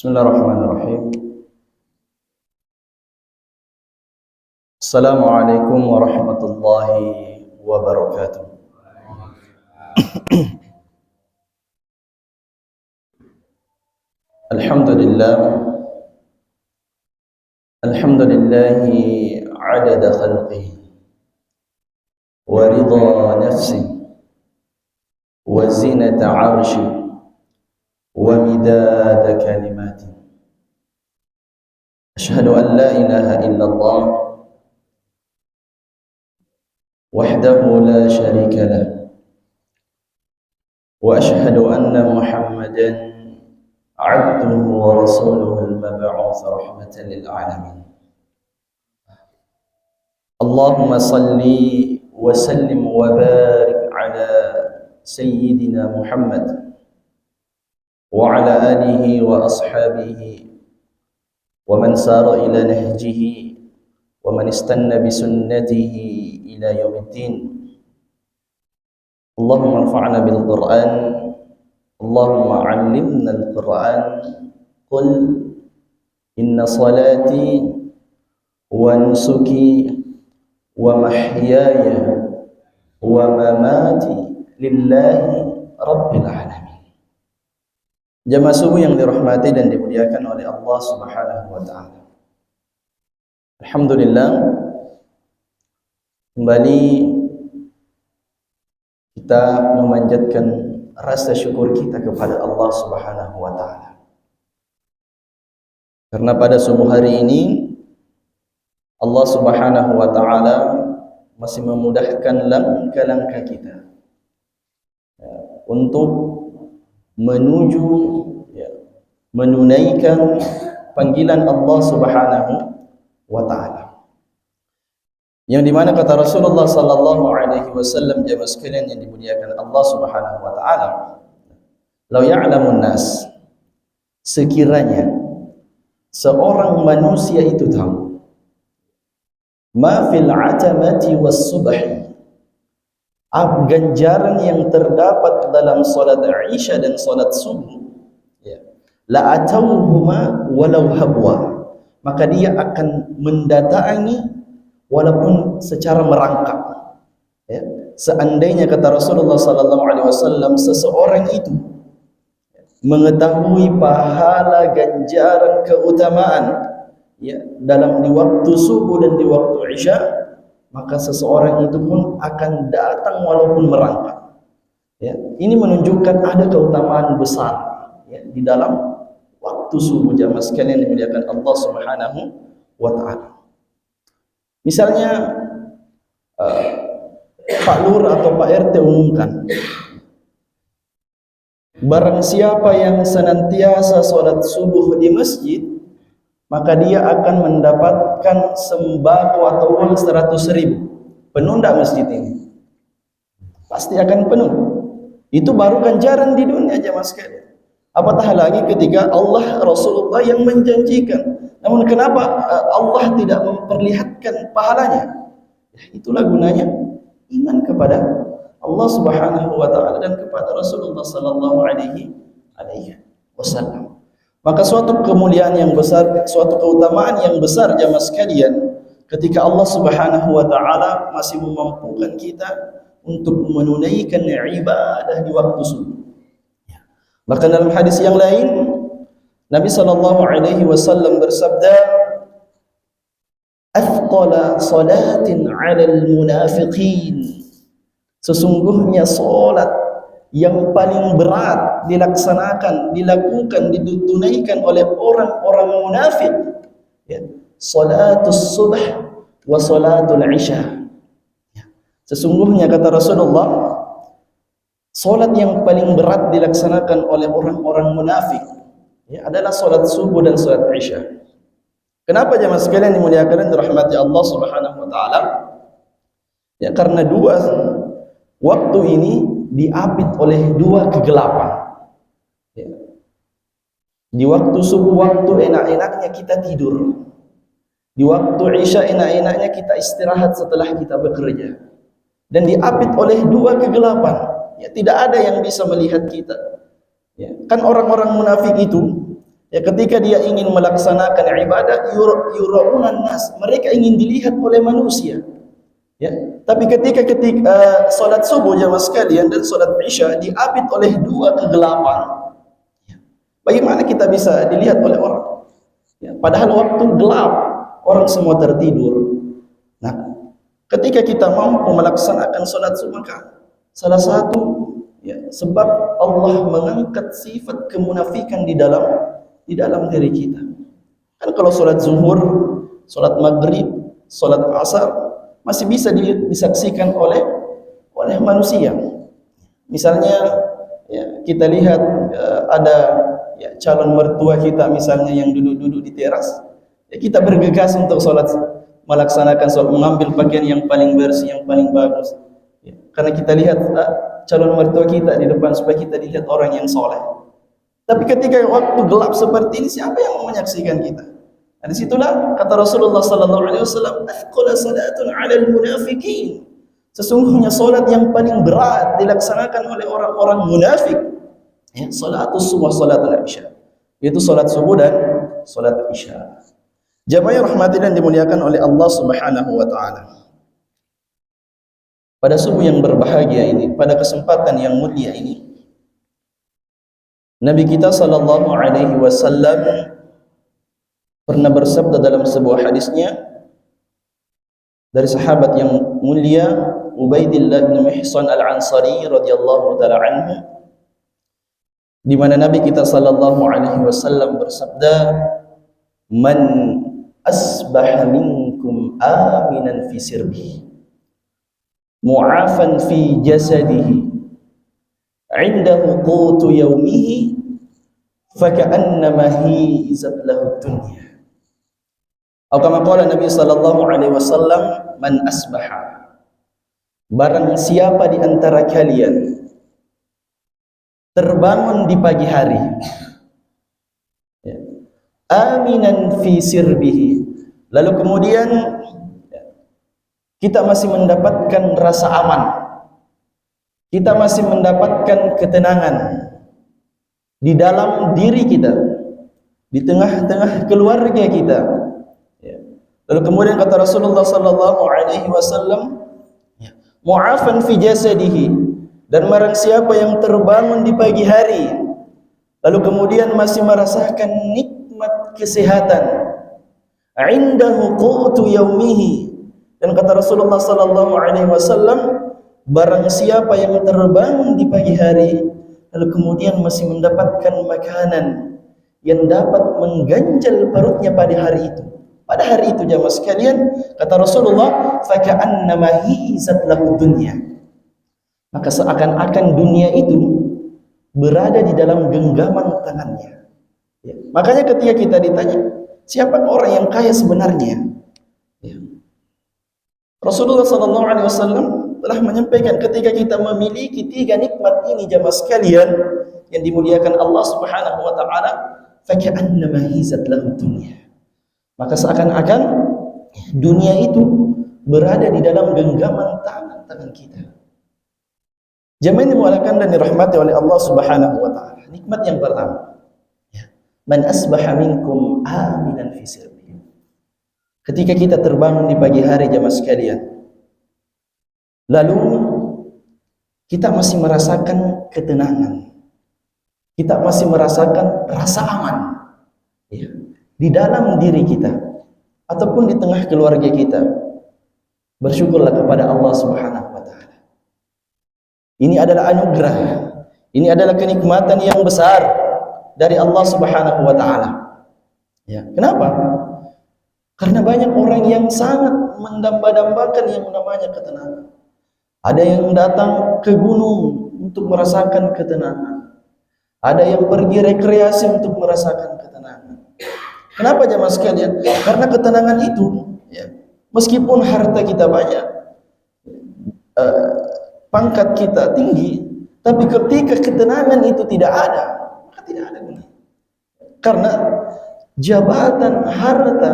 Bismillahirrahmanirrahim. Assalamualaikum warahmatullahi wabarakatuh. Alhamdulillah. Alhamdulillahi adada khalqihi wa ridha nafsihi wa zinata 'arshihi wa midada kalimatihi. Ashhadu an la ilaha illallah wahdahu la syarika lah wa ashhadu anna Muhammadan abduhu wa rasuluhu al-mab'uts rahmatan lil alamin. Allahumma salli wa sallim wa barik ala sayyidina Muhammad wa ala alihi wa ashabihi wa man sara ila nahjihi wa man istanna bi sunnatihi ila yaumiddin. Allahumma anfa'na bil Qur'an, Allahumma 'allimna al-Qur'an. Qul inna salati wa nusuki wa mahyaya wa mamati lillahi rabbil alamin. Jamaah subuh yang dirahmati dan dimuliakan oleh Allah Subhanahu wa taala. Alhamdulillah, kembali kita memanjatkan rasa syukur kita kepada Allah Subhanahu wa taala. Karena pada subuh hari ini Allah Subhanahu wa taala masih memudahkan langkah-langkah kita untuk menuju menunaikan panggilan Allah Subhanahu wa taala. Yang dimana kata Rasulullah sallallahu alaihi wasallam, jemaah sekalian yang dimuliakan Allah Subhanahu wa taala, "Lau ya'lamun nas", sekiranya seorang manusia itu tahu, ma fil atamati was subhi, ganjaran yang terdapat dalam salat Isya dan salat subuh, ya, la atauhuma walau habwa, maka dia akan mendatangi walaupun secara merangkak, ya. Seandainya kata Rasulullah sallallahu alaihi wasallam seseorang itu mengetahui pahala, ganjaran, keutamaan, ya, dalam di waktu subuh dan di waktu Isya, maka seseorang itu pun akan datang walaupun merangkak. Ya, ini menunjukkan ada keutamaan besar, ya, di dalam waktu subuh, jamaah sekalian dimuliakan Allah Subhanahu wa taala. Misalnya Pak Lur atau Pak RT umumkan, barang siapa yang senantiasa sholat subuh di masjid, maka dia akan mendapatkan sembako atau uang 100.000. Penuh tidak masjid ini? Pasti akan penuh. Itu baru ganjaran di dunia, jemaah sekalian. Apatah lagi ketika Allah, Rasulullah yang menjanjikan. Namun kenapa Allah tidak memperlihatkan pahalanya? Ya, itulah gunanya iman kepada Allah Subhanahu wa taala dan kepada Rasulullah sallallahu alaihi wasallam. Maka suatu kemuliaan yang besar, suatu keutamaan yang besar, jamaah sekalian, ketika Allah Subhanahu wa taala masih memampukan kita untuk menunaikan ibadah di waktu subuh. Bahkan dalam hadis yang lain Nabi sallallahu alaihi wasallam bersabda, "Athqala salatin 'alal munafiqin", sesungguhnya salat yang paling berat dilaksanakan, dilakukan, ditunaikan oleh orang-orang munafik, ya, salatus subh wa salatul isya. Ya. Sesungguhnya kata Rasulullah, salat yang paling berat dilaksanakan oleh orang-orang munafik, ya, adalah salat subuh dan salat isya. Kenapa jemaah sekalian dimuliakan dan dirahmati Allah Subhanahu wa taala? Ya, karena dua waktu ini diapit oleh dua kegelapan. Ya. Di waktu subuh, waktu enak-enaknya kita tidur. Di waktu isya enak-enaknya kita istirahat setelah kita bekerja. Dan diapit oleh dua kegelapan. Ya, tidak ada yang bisa melihat kita. Ya, kan orang-orang munafik itu, ya, ketika dia ingin melaksanakan ibadah, yura'unan nas, mereka ingin dilihat oleh manusia. Ya, tapi ketika salat subuh jemaah sekalian dan salat isya diapit oleh dua kegelapan, ya, bagaimana kita bisa dilihat oleh orang? Ya, padahal waktu gelap, orang semua tertidur. Nah, ketika kita mampu melaksanakan salat subuh, maka salah satu, ya, sebab Allah mengangkat sifat kemunafikan di dalam diri kita. Kan kalau salat zuhur, salat maghrib, salat asar masih bisa disaksikan oleh manusia. Misalnya, ya, kita lihat ada, ya, calon mertua kita misalnya yang duduk-duduk di teras, ya, kita bergegas untuk melaksanakan salat, mengambil pakaian yang paling bersih, yang paling bagus, ya, karena kita lihat calon mertua kita di depan supaya kita dilihat orang yang soleh. Tapi ketika waktu gelap seperti ini, siapa yang mau menyaksikan kita? Nah, disitulah kata Rasulullah sallallahu alaihi wasallam, "Athqala salatun 'alal munafiqin." Sesungguhnya salat yang paling berat dilaksanakan oleh orang-orang munafik, ya, salatus subuh, salatul isya. Yaitu salat subuh dan salat isya. Jamaah yang rahmati dan dimuliakan oleh Allah Subhanahu wa taala. Pada subuh yang berbahagia ini, pada kesempatan yang mulia ini, Nabi kita sallallahu alaihi wasallam pernah bersabda dalam sebuah hadisnya dari sahabat yang mulia Ubaidillah bin Mihsan al-Ansari radhiyallahu taala anhu, di mana Nabi kita sallallahu alaihi wasallam bersabda, "Man asbaha minkum aminan fi sirbihi, mu'afan fi jasadihi, 'indahu qutu yaumihi, faka'annama hizat lahu dunya." Atau kama qala Nabi sallallahu alaihi wasallam, "Man asbaha," barang siapa di antara kalian terbangun di pagi hari, ya, aminan fi sirbihi, lalu kemudian, ya, kita masih mendapatkan rasa aman, kita masih mendapatkan ketenangan di dalam diri kita, di tengah-tengah keluarga kita. Lalu kemudian kata Rasulullah sallallahu alaihi wasallam, mu'afan fi jasadihi, dan barang siapa yang terbangun di pagi hari lalu kemudian masih merasakan nikmat kesehatan, 'indahu qutu yaumihi, dan kata Rasulullah sallallahu alaihi wasallam, barang siapa yang terbangun di pagi hari lalu kemudian masih mendapatkan makanan yang dapat mengganjal perutnya pada hari itu. Pada hari itu jamaah sekalian, kata Rasulullah, faka'annama hizat lahu dunya, maka seakan-akan dunia itu berada di dalam genggaman tangannya. Ya. Makanya ketika kita ditanya, siapa orang yang kaya sebenarnya? Ya. Rasulullah SAW telah menyampaikan ketika kita memiliki tiga nikmat ini jamaah sekalian yang dimuliakan Allah Subhanahu wa taala, faka'annama hizat lahu dunya, maka seakan-akan dunia itu berada di dalam genggaman tangan kita. Jemaah yang dimuliakan dan dirahmati oleh Allah Subhanahu wa taala. Nikmat yang pertama, ya, man asbaha minkum aminan fi sirbihi. Ketika kita terbangun di pagi hari jemaah sekalian, lalu kita masih merasakan ketenangan, kita masih merasakan rasa aman, ya, di dalam diri kita ataupun di tengah keluarga kita, bersyukurlah kepada Allah Subhanahu wa taala. Ini adalah anugerah, ini adalah kenikmatan yang besar dari Allah Subhanahu wa taala. Ya, kenapa? Karena banyak orang yang sangat mendamba-dambakan yang namanya ketenangan. Ada yang datang ke gunung untuk merasakan ketenangan. Ada yang pergi rekreasi untuk merasakan ketenangan. Kenapa jemaah sekalian? Karena ketenangan itu, ya, meskipun harta kita banyak, pangkat kita tinggi, tapi ketika ketenangan itu tidak ada, maka tidak ada gunanya. Karena jabatan, harta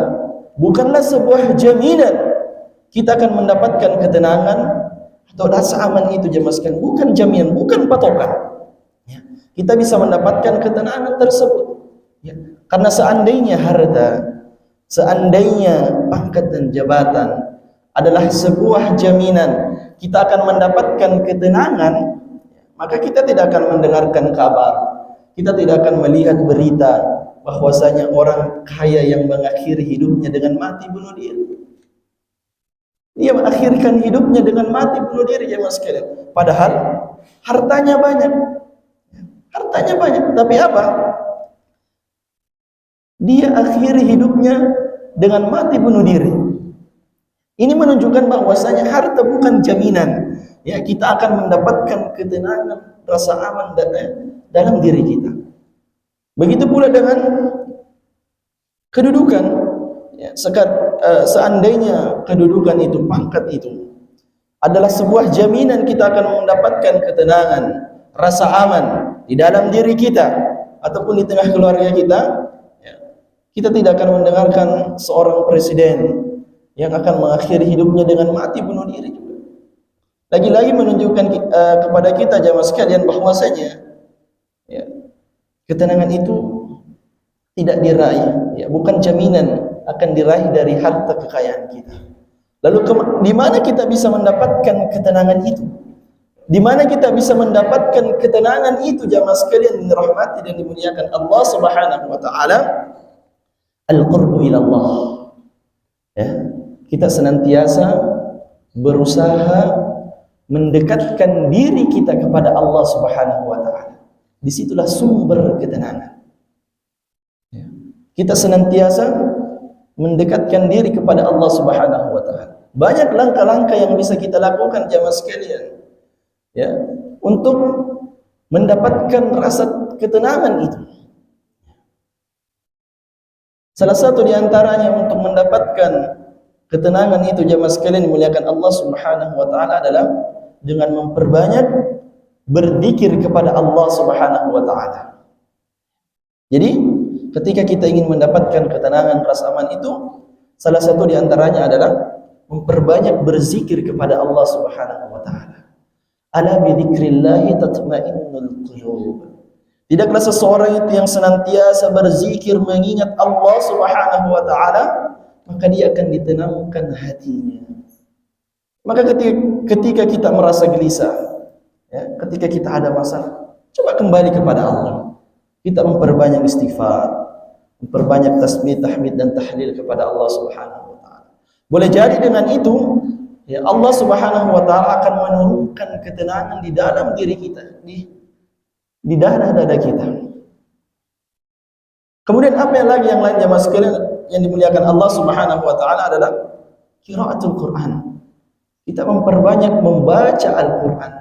bukanlah sebuah jaminan kita akan mendapatkan ketenangan atau rasa aman itu jemaah sekalian. Bukan jaminan, bukan patokan. Ya, kita bisa mendapatkan ketenangan tersebut. Ya, karena seandainya harta, seandainya pangkat dan jabatan adalah sebuah jaminan kita akan mendapatkan ketenangan, maka kita tidak akan mendengarkan kabar, kita tidak akan melihat berita bahwasanya orang kaya yang mengakhiri hidupnya dengan mati bunuh diri. Dia mengakhirkan hidupnya dengan mati bunuh diri jemaah sekalian. Padahal hartanya banyak. Hartanya banyak, tapi apa? Dia akhiri hidupnya dengan mati bunuh diri. Ini menunjukkan bahwasanya harta bukan jaminan. Ya, kita akan mendapatkan ketenangan, rasa aman dalam diri kita. Begitu pula dengan kedudukan. Ya, seandainya kedudukan itu, pangkat itu adalah sebuah jaminan kita akan mendapatkan ketenangan, rasa aman di dalam diri kita ataupun di tengah keluarga kita, ya, kita tidak akan mendengarkan seorang presiden yang akan mengakhiri hidupnya dengan mati bunuh diri juga. Lagi-lagi menunjukkan kepada kita jemaah sekalian bahwasanya, ya, ketenangan itu tidak diraih, ya, bukan jaminan akan diraih dari harta kekayaan kita. Lalu di mana kita bisa mendapatkan ketenangan itu? Di mana kita bisa mendapatkan ketenangan itu jemaah sekalian yang dirahmati dan dimuliakan Allah Subhanahu wa taala? Al-qurbu ila Allah. Ya, kita senantiasa berusaha mendekatkan diri kita kepada Allah Subhanahu wa taala. Disitulah sumber ketenangan. Ya. Kita senantiasa mendekatkan diri kepada Allah Subhanahu wa taala. Banyak langkah-langkah yang bisa kita lakukan jemaah sekalian, ya, untuk mendapatkan rasa ketenangan itu. Salah satu di antaranya untuk mendapatkan ketenangan itu jemaah sekalian dimuliakan Allah Subhanahu wa taala adalah dengan memperbanyak berzikir kepada Allah Subhanahu wa taala. Jadi, ketika kita ingin mendapatkan ketenangan, rasa aman itu, salah satu di antaranya adalah memperbanyak berzikir kepada Allah Subhanahu wa taala. Ala bi dzikrillah tatma'innul qulub. Tidaklah seseorang itu yang senantiasa berzikir mengingat Allah Subhanahu wa taala, maka dia akan ditenangkan hatinya. Maka ketika kita merasa gelisah, ya, ketika kita ada masalah, coba kembali kepada Allah. Kita memperbanyak istighfar, memperbanyak tasbih, tahmid dan tahlil kepada Allah Subhanahu wa taala. Boleh jadi dengan itu, ya, Allah Subhanahu wa taala akan menurunkan ketenangan di dalam diri kita, di dada-dada kita. Kemudian apa yang lain jemaah sekalian yang dimuliakan Allah Subhanahu wa taala adalah qiraatul Quran. Kita memperbanyak membaca Al-Quran.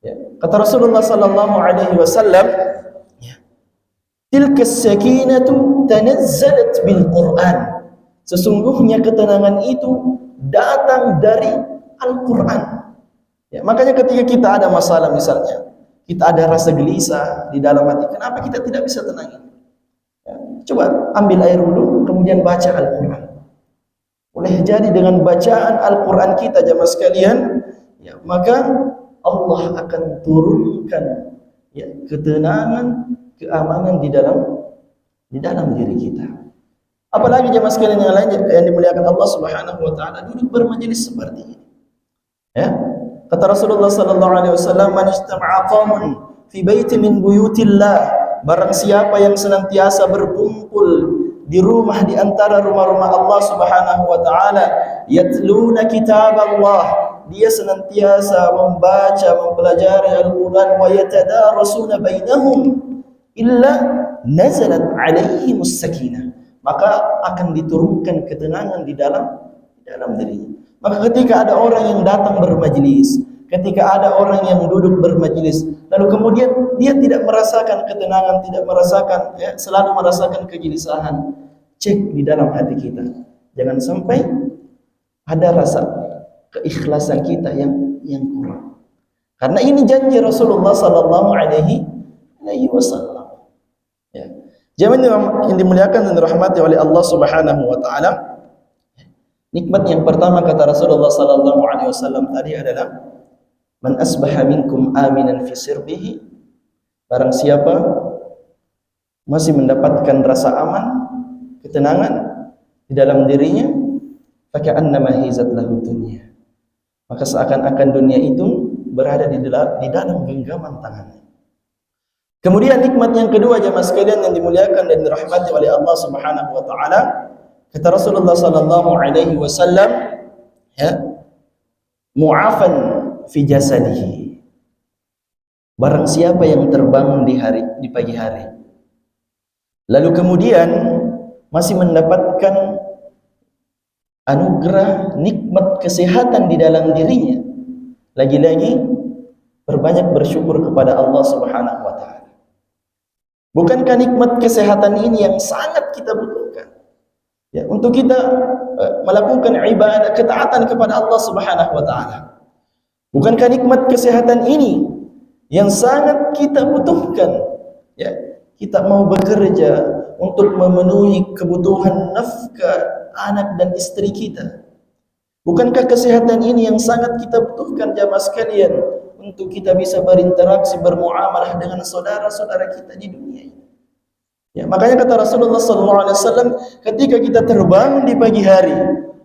Ya. Kata Rasulullah sallallahu alaihi wasallam, ya, tilka sakinatu tanazzalat bil Quran. Sesungguhnya ketenangan itu datang dari Al-Quran. Ya, makanya ketika kita ada masalah misalnya, kita ada rasa gelisah di dalam hati, kenapa kita tidak bisa tenang? Ya, coba ambil air wudhu, kemudian baca Al-Quran. Boleh jadi dengan bacaan Al-Quran kita jemaah sekalian, ya, maka Allah akan turunkan, ya, ketenangan, keamanan di dalam diri kita. Apalagi jemaah sekalian yang lain yang dimuliakan Allah Subhanahu wa taala, duduk bermajelis seperti ini. Ya. Kata Rasulullah sallallahu alaihi wasallam, "Man istama'a qaumun fi baitin min buyutillah." Barang siapa yang senantiasa berkumpul di rumah di antara rumah-rumah Allah Subhanahu wa taala, yatluna kitab Allah, dia senantiasa membaca, mempelajari Al-Qur'an, wa yatadarasuna bainahum illa nazalat alaihimus sakinah, maka akan diturunkan ketenangan di dalam dirinya. Maka ketika ada orang yang datang bermajlis, ketika ada orang yang duduk bermajlis, lalu kemudian dia tidak merasakan ketenangan, tidak merasakan, selalu merasakan kegelisahan. Cek di dalam hati kita, jangan sampai ada rasa keikhlasan kita yang kurang. Karena ini janji Rasulullah sallallahu alaihi wasallam. Ya. Jemaah yang dimuliakan dan dirahmati oleh Allah Subhanahu wa taala, nikmat yang pertama kata Rasulullah sallallahu alaihi wasallam tadi adalah man asbaha minkum aminan fi sirbihi, barang siapa masih mendapatkan rasa aman, ketenangan di dalam dirinya, faka'annama hizat lahu dunya, maka seakan-akan dunia itu berada di dalam genggaman tangannya. Kemudian nikmat yang kedua jemaah sekalian yang dimuliakan dan dirahmati oleh Allah Subhanahu wa taala, kata Rasulullah sallallahu alaihi wasallam, ya, mu'afan fi jasadihi, barang siapa yang terbangun di pagi hari lalu kemudian masih mendapatkan anugerah nikmat kesehatan di dalam dirinya, lagi-lagi berbanyak bersyukur kepada Allah Subhanahu wa taala. Bukankah nikmat kesehatan ini yang sangat kita butuhkan, ya, untuk kita melakukan ibadah ketaatan kepada Allah Subhanahu wa taala? Bukankah nikmat kesehatan ini yang sangat kita butuhkan, ya, kita mau bekerja untuk memenuhi kebutuhan nafkah anak dan istri kita? Bukankah kesehatan ini yang sangat kita butuhkan jamaah sekalian untuk kita bisa berinteraksi, bermuamalah dengan saudara-saudara kita di dunia ini? Ya, makanya kata Rasulullah SAW, ketika kita terbangun di pagi hari,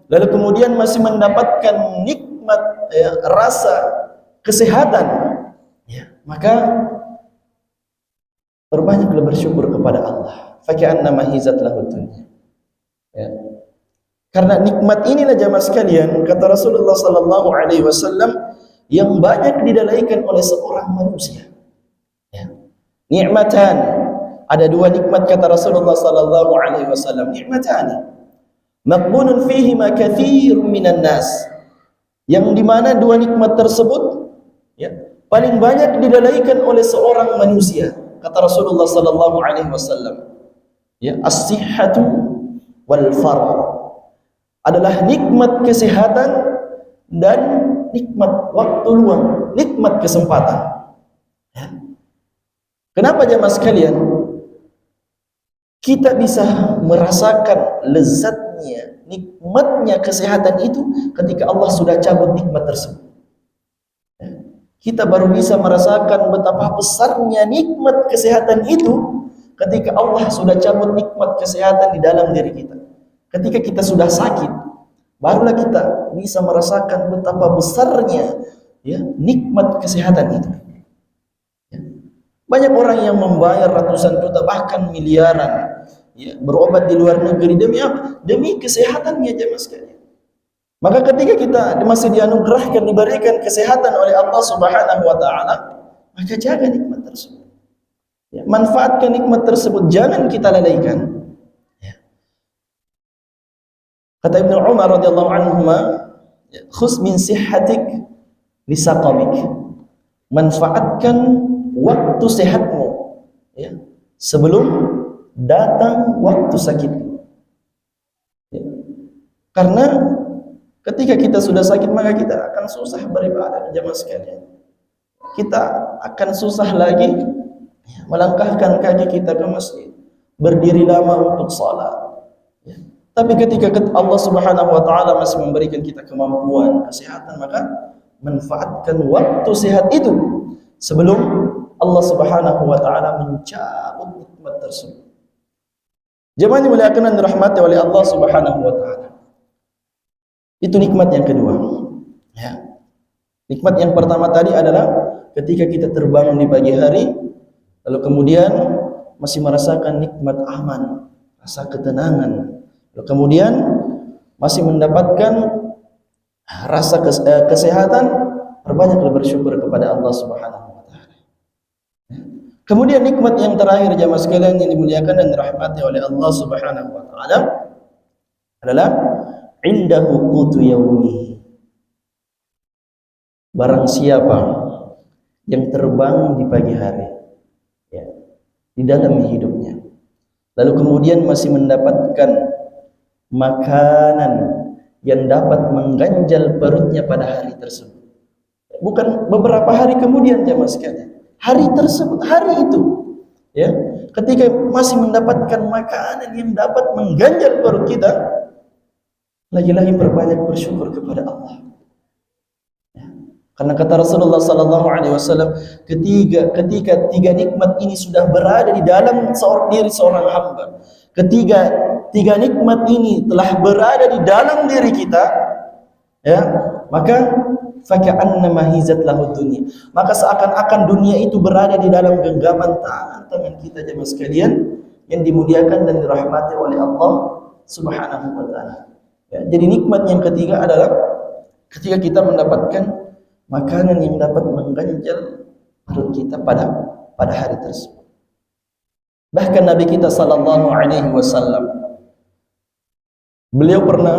lalu kemudian masih mendapatkan nikmat, ya, rasa kesehatan, ya, maka berbanyaklah bersyukur kepada Allah. Faka'annama hizat lahu dunya. Ya. Karena nikmat inilah jamaah sekalian, kata Rasulullah sallallahu alaihi wasallam, yang banyak didalaikan oleh seorang manusia. Ya. Nikmatan, ada dua nikmat kata Rasulullah sallallahu alaihi wasallam, nikmatan maqbunun fihi ma katsirun minan nas, yang dimana dua nikmat tersebut, ya, paling banyak didalaikan oleh seorang manusia, kata Rasulullah sallallahu alaihi wasallam, ya, as-sihhatu wal faragh, adalah nikmat kesehatan dan nikmat waktu luang, nikmat kesempatan. Ya. Kenapa jemaah sekalian kita bisa merasakan lezatnya, nikmatnya kesehatan itu ketika Allah sudah cabut nikmat tersebut? Ya. Kita baru bisa merasakan betapa besarnya nikmat kesehatan itu ketika Allah sudah cabut nikmat kesehatan di dalam diri kita. Ketika kita sudah sakit, barulah kita bisa merasakan betapa besarnya, ya, nikmat kesehatan itu. Ya. Banyak orang yang membayar ratusan juta bahkan miliaran, ya, berobat di luar negeri demi apa? Demi kesehatannya jemaah sekalian. Maka ketika kita masih dianugerahkan, diberikan kesehatan oleh Allah Subhanahu wa taala, maka jaga nikmat tersebut. Ya, manfaatkan nikmat tersebut, jangan kita lalaikan. Kata Ibnu Umar radhiyallahu anhuma, khus min sihhatik li saqamik, manfaatkan waktu sehatmu, ya, sebelum datang waktu sakitmu. Ya. Karena ketika kita sudah sakit, maka kita akan susah beribadah jemaah sekalian. Kita akan susah lagi, ya, melangkahkan kaki kita ke masjid, berdiri lama untuk salat. Ya. Tapi ketika Allah Subhanahu wa taala masih memberikan kita kemampuan, kesehatan, maka manfaatkan waktu sehat itu sebelum Allah Subhanahu wa taala mencabut nikmat tersebut. Jemaah dimuliakan dan dirahmati oleh Allah Subhanahu wa taala. Itu nikmat yang kedua. Ya. Nikmat yang pertama tadi adalah ketika kita terbangun di pagi hari, lalu kemudian masih merasakan nikmat aman, rasa ketenangan. Kemudian masih mendapatkan rasa kesehatan, perbanyaklah bersyukur kepada Allah Subhanahu wa taala. Kemudian nikmat yang terakhir jemaah sekalian yang dimuliakan dan dirahmati oleh Allah Subhanahu wa taala adalah indahu qutu yaumi. barang siapa yang terbang di pagi hari, ya, di dalam hidupnya, lalu kemudian masih mendapatkan makanan yang dapat mengganjal perutnya pada hari tersebut, bukan beberapa hari kemudian jemaah sekalian, hari tersebut, hari itu, ya, ketika masih mendapatkan makanan yang dapat mengganjal perut kita, lagi-lagi perbanyak bersyukur kepada Allah. Karena kata Rasulullah sallallahu alaihi wasallam, ketika tiga nikmat ini sudah berada di dalam diri seorang hamba, tiga nikmat ini telah berada di dalam diri kita, ya, maka faka'annama hizat lahu dunya, maka seakan-akan dunia itu berada di dalam genggaman tangan kita jemaah sekalian yang dimuliakan dan dirahmati oleh Allah Subhanahu wa taala. Ya, jadi nikmat yang ketiga adalah ketika kita mendapatkan makanan yang dapat mengganjal perut kita pada hari tersebut. Bahkan Nabi kita sallallahu alaihi wasallam, beliau pernah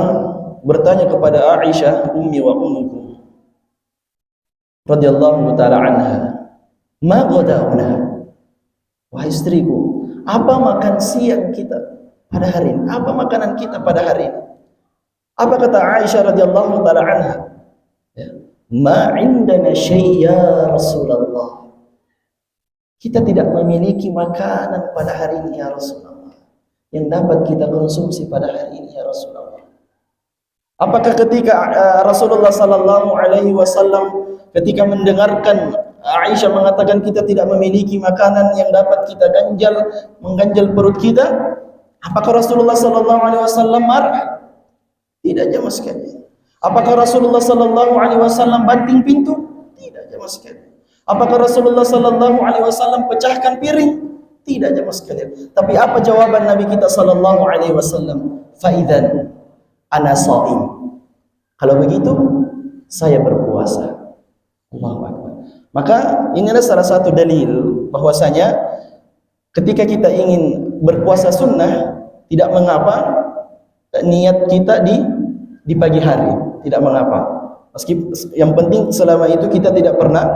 bertanya kepada Aisyah, ummi wa ummukum radhiyallahu taala anha, ma ghadauna, wahai istriku, apa makan siang kita pada hari ini? Apa makanan kita pada hari ini? Apa kata Aisyah radhiyallahu taala anha? Ya, ma indana syai' ya Rasulullah, kita tidak memiliki makanan pada hari ini ya Rasulullah yang dapat kita konsumsi pada hari ini ya Rasulullah. Apakah ketika Rasulullah sallallahu alaihi wasallam ketika mendengarkan Aisyah mengatakan kita tidak memiliki makanan yang dapat kita mengganjal perut kita, apakah Rasulullah sallallahu alaihi wasallam marah? Tidak jemaah sekalian. Apakah Rasulullah sallallahu alaihi wasallam banting pintu? Tidak jemaah sekalian. Apakah Rasulullah sallallahu alaihi wasallam pecahkan piring? Tidak jemaah sekalian. Tapi apa jawaban Nabi kita sallallahu alaihi wasallam? Fa idzan ana shaim. Kalau begitu saya berpuasa. Allahu akbar. Maka ini adalah salah satu dalil bahwasanya ketika kita ingin berpuasa sunnah, tidak mengapa niat kita di pagi hari, tidak mengapa. Meskipun yang penting selama itu kita tidak pernah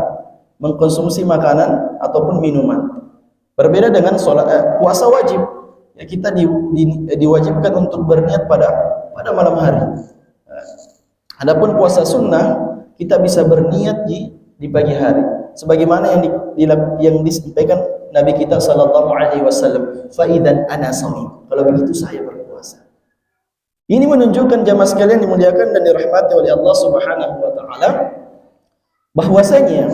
mengkonsumsi makanan ataupun minuman. Berbeda dengan puasa wajib. Ya, kita diwajibkan untuk berniat pada malam hari. Adapun puasa sunnah kita bisa berniat di pagi hari. Sebagaimana yang disampaikan Nabi kita sallallahu alaihi wasallam, fa idzan ana shaim. Kalau begitu saya berpuasa. Ini menunjukkan jamaah sekalian dimuliakan dan dirahmati oleh Allah Subhanahu wa taala bahwasanya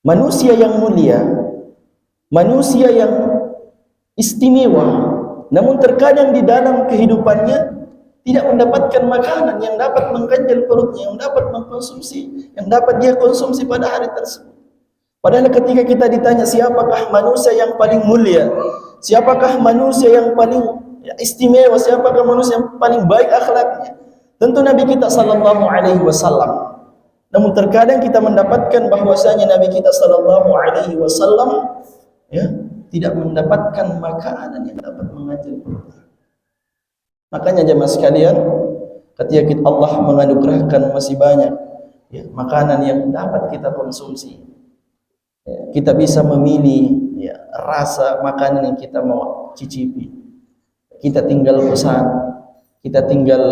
manusia yang mulia, manusia yang istimewa, namun terkadang di dalam kehidupannya tidak mendapatkan makanan yang dapat mengganjal perutnya, yang dapat mengkonsumsi, yang dapat dia konsumsi pada hari tersebut. Padahal ketika kita ditanya siapakah manusia yang paling mulia, siapakah manusia yang paling istimewa, siapakah manusia yang paling baik akhlaknya, tentu Nabi kita sallallahu alaihi wasallam. Namun terkadang kita mendapatkan bahwasanya Nabi kita sallallahu alaihi wasallam ya tidak mendapatkan makanan yang dapat mengganjal perutnya. Makanya jemaah sekalian, ketika Allah menganugerahkan masih banyak ya, makanan yang dapat kita konsumsi, ya, kita bisa memilih ya, rasa makanan yang kita mau cicipi. Kita tinggal pesan, kita tinggal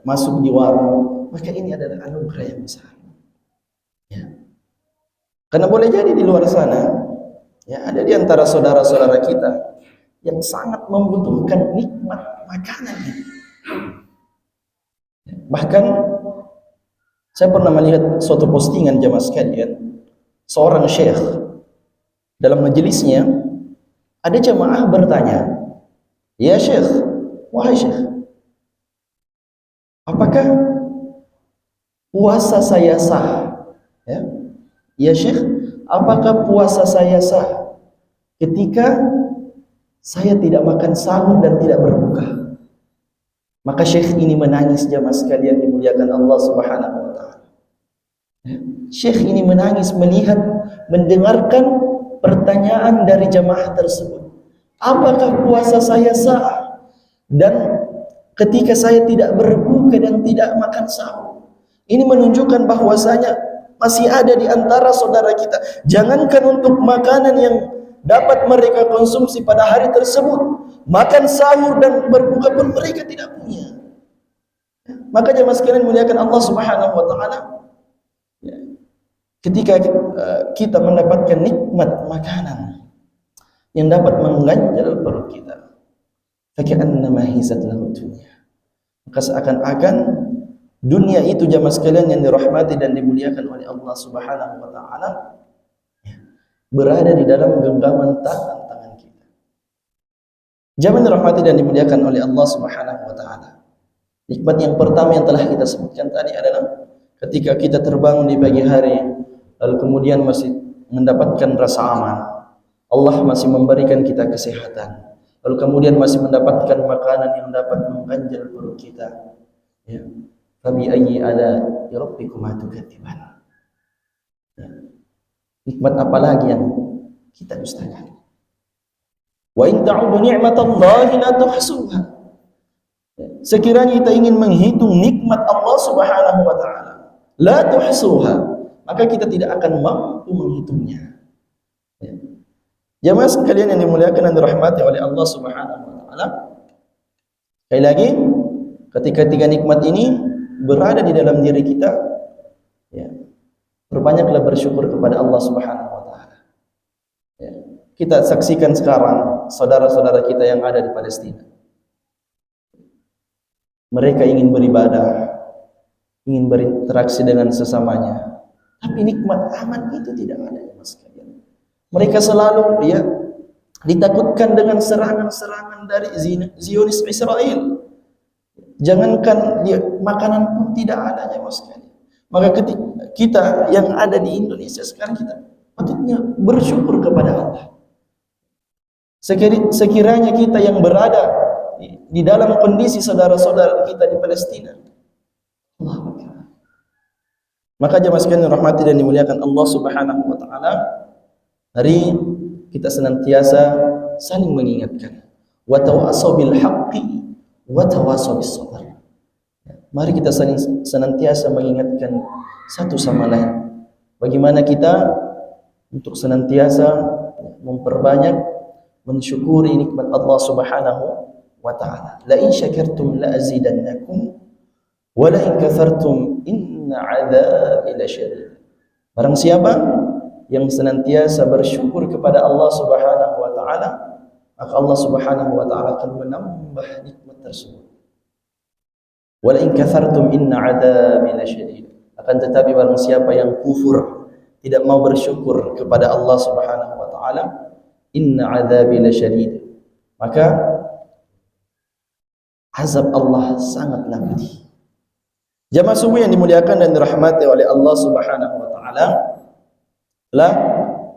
masuk di warung, maka ini adalah anugerah yang besar. Ya. Karena boleh jadi di luar sana, ya ada di antara saudara-saudara kita yang sangat membutuhkan nikmat makanan. Bahkan saya pernah melihat suatu postingan jamaah sekalian, seorang syekh dalam majelisnya ada jamaah bertanya, "Ya syekh, wahai syekh, apakah puasa saya sah?" Ya syekh, apakah puasa saya sah ketika saya tidak makan sahur dan tidak berbuka? Maka syekh ini menangis jamaah sekalian dimuliakan Allah Subhanahu wa taala. Syekh ini menangis mendengarkan pertanyaan dari jamaah tersebut. Apakah puasa saya sah dan ketika saya tidak berbuka dan tidak makan sahur? Ini menunjukkan bahwasanya masih ada di antara saudara kita. Jangankan untuk makanan yang dapat mereka konsumsi pada hari tersebut, makan sahur dan berbuka pun mereka tidak punya. Maka jemaah sekalian muliakan Allah Subhanahu wa taala, ketika kita mendapatkan nikmat makanan yang dapat mengganjal perut kita, faka'annama hizat lahu dunya, maka seakan-akan dunia itu jemaah sekalian yang dirahmati dan dimuliakan oleh Allah Subhanahu wa taala berada di dalam genggaman tangan kita. Jemaah dirahmati dan dimuliakan oleh Allah Subhanahu wa taala. Nikmat yang pertama yang telah kita sebutkan tadi adalah ketika kita terbangun di pagi hari, lalu kemudian masih mendapatkan rasa aman. Allah masih memberikan kita kesehatan. Lalu kemudian masih mendapatkan makanan yang dapat mengganjal perut kita. Ya. Fabi ayyi ala rabbikuma tukadziban. Nikmat apa lagi yang kita dustakan? Wa in ta'udu ni'matallahi la tuhsuha. Sekiranya kita ingin menghitung nikmat Allah Subhanahu wa taala, la tuhsuha, maka kita tidak akan mampu menghitungnya. Ya. Jemaah sekalian yang dimuliakan dan dirahmati oleh Allah Subhanahu wa taala, sekali lagi ketika tiga nikmat ini berada di dalam diri kita, ya, perbanyaklah bersyukur kepada Allah Subhanahu wa taala. Ya. Kita saksikan sekarang saudara-saudara kita yang ada di Palestina. Mereka ingin beribadah, ingin berinteraksi dengan sesamanya, tapi nikmat aman itu tidak ada, Mas kalian. Mereka selalu ditakutkan dengan serangan-serangan dari Zionis Israel. Jangankan makanan pun tidak ada, Mas kalian. Maka ketika kita yang ada di Indonesia sekarang, kita patutnya bersyukur kepada Allah. Sekiranya kita yang berada di dalam kondisi saudara-saudara kita di Palestina, Allahu Akbar, maka jemaah sekalian rahmati dan dimuliakan Allah Subhanahu wa taala, hari kita senantiasa saling mengingatkan, wa tawassaw bil haqqi wa tawassaw bis sabr. Mari kita senantiasa mengingatkan satu sama lain bagaimana kita untuk senantiasa memperbanyak mensyukuri nikmat Allah Subhanahu wa ta'ala. La in syakartum la azidannakum wa la in kafartum inna 'adzabi lasyadid. Barang siapa yang senantiasa bersyukur kepada Allah Subhanahu wa taala, maka Allah Subhanahu wa taala akan menambah nikmat tersebut. Wa la in kafartum inna 'adzabi lasyadid. Akan tetapi barang siapa yang kufur, tidak mau bersyukur kepada Allah Subhanahu wa taala, inna 'adzabi lasyadid, maka azab Allah sangatlah pedih. Jamaah subuh yang dimuliakan dan dirahmati oleh Allah Subhanahu wa taala, lah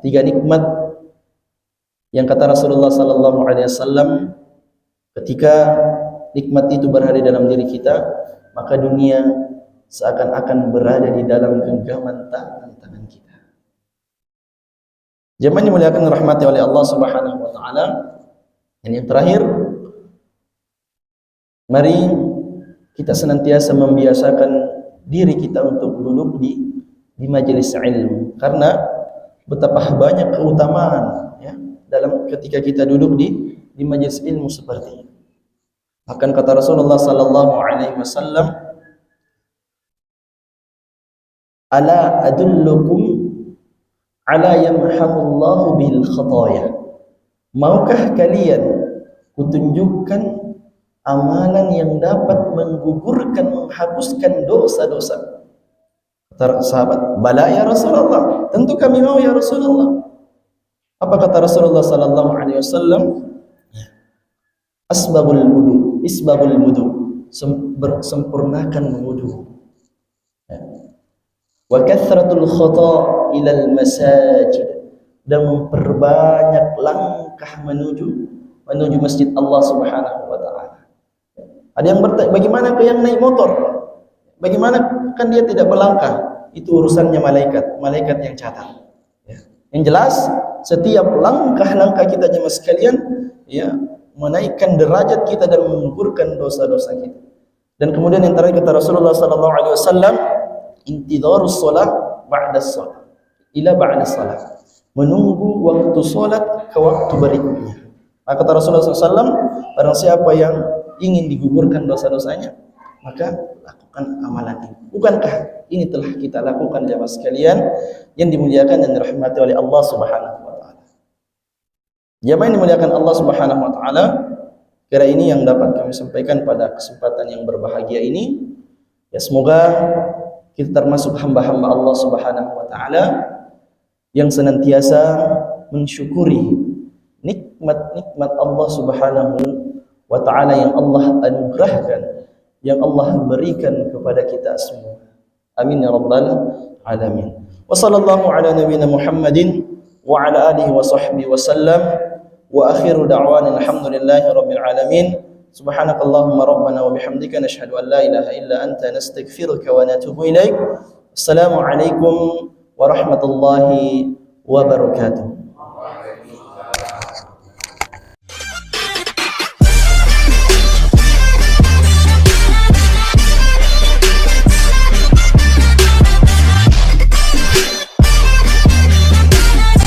tiga nikmat yang kata Rasulullah sallallahu alaihi wasallam, ketika nikmat itu berada dalam diri kita, maka dunia seakan-akan berada di dalam genggaman tangan kita. Jamaah dimuliakan dan dirahmati oleh Allah Subhanahu wa taala. Dan yang terakhir, mari kita senantiasa membiasakan diri kita untuk duduk di majelis ilmu, karena betapa banyak keutamaan ya dalam ketika kita duduk di majelis ilmu seperti ini. Bahkan kata Rasulullah sallallahu alaihi wasallam, ala adullukum ala yamhaqullahu bil khataya. Maukah kalian kutunjukkan amalan yang dapat menggugurkan, menghapuskan dosa-dosa? Kata sahabat, bala ya Rasulullah, tentu kami mau ya Rasulullah. Apa kata Rasulullah sallallahu alaihi wasallam? Asbabul wudu, sempurnakan wudu. Wa kathratul khata ila al masajid, dan memperbanyak langkah menuju masjid Allah Subhanahu wa taala. Ada yang bertanya, bagaimana ke yang naik motor? Bagaimana kan dia tidak berlangkah? Itu urusannya malaikat yang catat. Ya. Yang jelas, setiap langkah-langkah kita jemaah sekalian, ya, menaikkan derajat kita dan menggugurkan dosa-dosa kita. Dan kemudian yang terakhir kata Rasulullah sallallahu alaihi wasallam, intidharus shalah ba'da shalah ila ba'da shalah, menunggu waktu salat ke waktu berikutnya. Maka kata Rasulullah SAW, barang siapa yang ingin digugurkan dosa-dosanya, maka lakukan amalan ini. Bukankah ini telah kita lakukan jamaah sekalian yang dimuliakan dan dirahmati oleh Allah Subhanahu wa taala. Jamaah yang dimuliakan Allah Subhanahu wa taala, kira ini yang dapat kami sampaikan pada kesempatan yang berbahagia ini. Ya, semoga kita termasuk hamba-hamba Allah Subhanahu wa taala yang senantiasa mensyukuri nikmat-nikmat Allah Subhanahu wa taala yang Allah anugerahkan, yang Allah berikan kepada kita semua. Amin ya rabbal alamin. Wa sallallahu ala nabiyyina Muhammadin wa ala alihi wa sahbihi wa sallam. Wa akhiru da'wana alhamdulillahi rabbil alamin. Subhanakallahumma rabbana wa bihamdika nashhadu an la ilaha illa anta nastaghfiruka wa natubu ilaik. Assalamu alaikum warahmatullahi wabarakatuh.